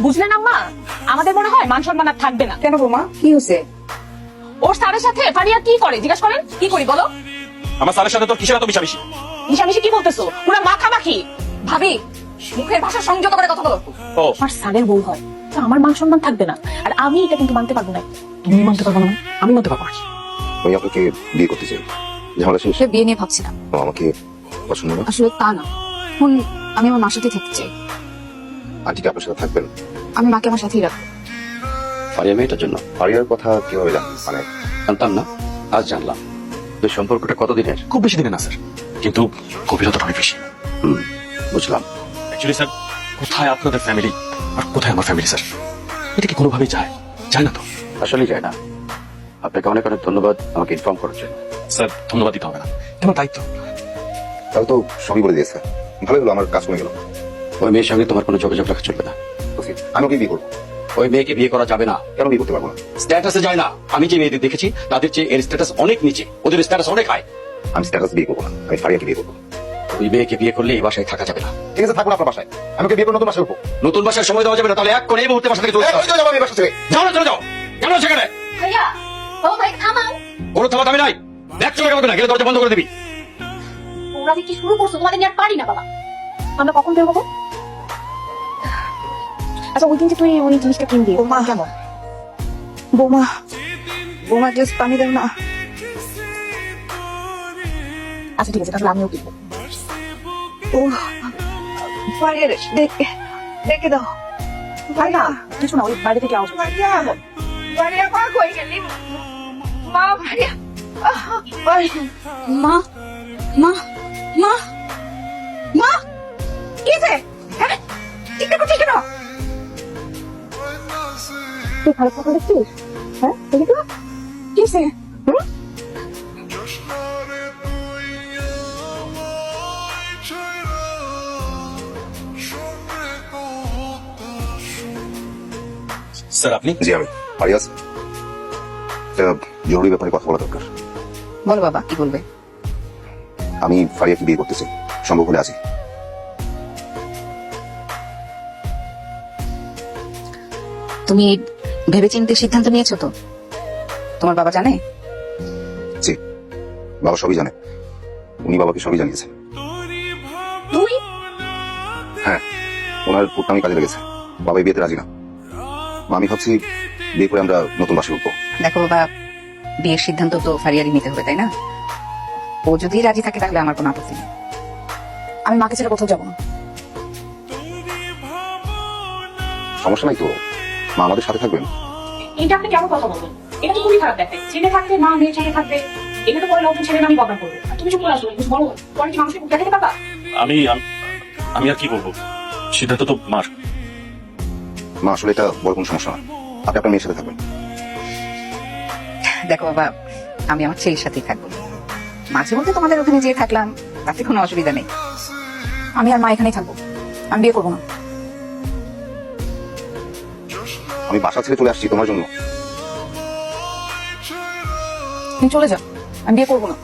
বুঝলেন আম্মা, আমাদের মনে হয় মান সম্মান আর থাকবে না। কেন বৌমা, কি হয়েছে? ওর স্যারের সাথে ফারিয়া কি করে জিজ্ঞাসা করেন। কি করি বলো? আমার স্যারের সাথে তোর কিসের এত মিশামিশি? মিশামিশি কি বলতেছো? পুরো মাখামাখি। ভাবি, মুখের ভাষা সংযত করে কথা বলো। ও আমার স্যারের বউ হয় তো আমার মান সম্মান থাকবে না, আর আমি এটা কিন্তু মানতে পারবো না। তুমি মানতে পারবো না, আমি মানতে পারবো না। আমি আপনাকে বিয়ে করতে চাই। ঝামেলা শেষ? সে বিয়ে নিয়ে ভাবছি না, ও আমাকে পছন্দ না? আসলে তা না। এখন আমি আমার মার সাথে থাকতে চাই। আন্টি কি আপনার সাথে থাকবেন? আমি মাকে আমার সাথেই রাখবো। ফারিয়া মেয়েটার জন্য ফারিয়ার কথা কিভাবে জানেন? মানে জানতাম না, আজ জানলাম। তো সম্পর্কটা কতদিনের? খুব বেশি দিনে না স্যার, কিন্তু গভীরতাটা অনেক বেশি। বুঝলাম। অ্যাকচুয়ালি স্যার, কোথায় আপনাদের ফ্যামিলি আর কোথায় আমার ফ্যামিলি স্যার, এটা কি কোনোভাবেই যায়? যায় না তো আসলেই যায় না। আপনাকে অনেক অনেক ধন্যবাদ আমাকে ইনফর্ম করার জন্য। স্যার। ধন্যবাদ দিতে হবে না, কেন দায়িত্ব। তাহলে তো সবই বলে দিয়েছে। ভালোই হলো, আমার কাজ কমে গেল। ওই মেয়ের সঙ্গে তোমার কোনো যোগাযোগ রাখা চলবে না। ওকে, আমি ওকে বিয়ে করবো। ওই মেয়েকে বিয়ে করা যাবে না। কেন বিয়ে করতে পারবো না? স্ট্যাটাসে যায় না। আমি যে মেয়েদের দেখেছি তাদের চেয়ে এর স্ট্যাটাস অনেক নিচে, ওদের স্ট্যাটাস অনেক হাই। আমি স্ট্যাটাস বিয়ে করবো না, আমি ফারিয়াকে বিয়ে করবো। ওই মেয়েকে বিয়ে করলে এই বাসায় থাকা যাবে না। ঠিক আছে, থাকবো না আপনার বাসায়। আমি ওকে বিয়ে করে নতুন বাসায় উঠবো। নতুন বাসায় সময় দেওয়া যাবে না, তাহলে এক করে এই মুহূর্তে বাসা থেকে চলে এই, যাও। কোথায় যাবো আমি বাসা থেকে? যাও না, চলে যাও। কেন সেখানে ভাইয়া, ও ভাই থামাও। কোনো থামাথামি নাই। ব্যাগ চলে যাবে না, গেলে দরজা বন্ধ করে দিবি। তোমরা যে কি শুরু করছো, তোমাদের নিয়ে আর পারি না বাবা। আমরা কখন বের হবো? আচ্ছা, ওই দিন যে তুই ওই জিনিসটা কিনবি, বৌমা। কেমন? বৌমা, বৌমা জাস্ট পানি দাও না। আচ্ছা ঠিক আছে, তাহলে আমিও কিনবো। ও ফারিয়ার দেখে দাও। ভাই না, কিছু না, ওই বাইরে থেকে আওয়াজ হচ্ছে। ফারিয়া, ফারিয়া মা কই গেলি? মা, ফারিয়া, মা, মা, মা, মা, কি হয়েছে? হ্যাঁ, ঠিক আছে, ঠিক আছে। তুই খারাপ কথা দেখছিস? হ্যাঁ, দেখি তো কি হয়েছে? স্যার আপনি? জি আমি। ফারিয়াস, একটা জরুরি ব্যাপারে কথা বলা দরকার। বলো বাবা, কি বলবে? আমি ফারিয়াকে বিয়ে করতে চাই, সম্ভব হলে আছি। তুমি ভেবেচিন্তে সিদ্ধান্ত নিয়েছো তো? তোমার বাবা জানে? জি, বাবা সবই জানে। উনি বাবাকে সবই জানিয়েছেন। তুই? হ্যাঁ, ওনার পুটনামি কাজে লেগেছে। বাবা এই বিয়েতে রাজি না। আমি ভাবছি বিয়ে করে আমরা নতুন বাসে উঠবো। দেখো বাবা, বিয়ের সিদ্ধান্ত তো ফারিয়ারই নিতে হবে, তাই না? ও যদি রাজি থাকে তাহলে আমার কোনো আপত্তি নেই। আমি মাকে ছেড়ে কোথাও যাবো না। সমস্যা নাই তো, মা আমাদের সাথে থাকবেন। এটা আপনি কেমন কথা বলবেন? এটা তো খুবই খারাপ দেখায়। ছেলে থাকতে মা মেয়ের সাথে থাকবে, এটা তো পরে নতুন ছেলে নামই বদনাম করবে। আর তুমি চুপ করে আসবে, কিছু বলো। পরে কি মানুষকে বুক দেখাতে পারবা? আমি আমি আর কি বলবো, সিদ্ধান্ত তো মার। মা আসলে এটা বড় কোনো সমস্যা না, আপনি আপনার মেয়ের সাথে থাকবেন। দেখো বাবা, আমি আমার ছেলের সাথেই থাকবো। মাঝে মধ্যে তোমাদের ওখানে যেয়ে থাকলাম, তাতে কোনো অসুবিধা নেই। আমি আর মা এখানেই থাকবো, আমি বিয়ে করবো না। আমি বাসা ছেড়ে চলে আসছি তোমার জন্য। তুমি চলে যাও, আমি বিয়ে করবো না।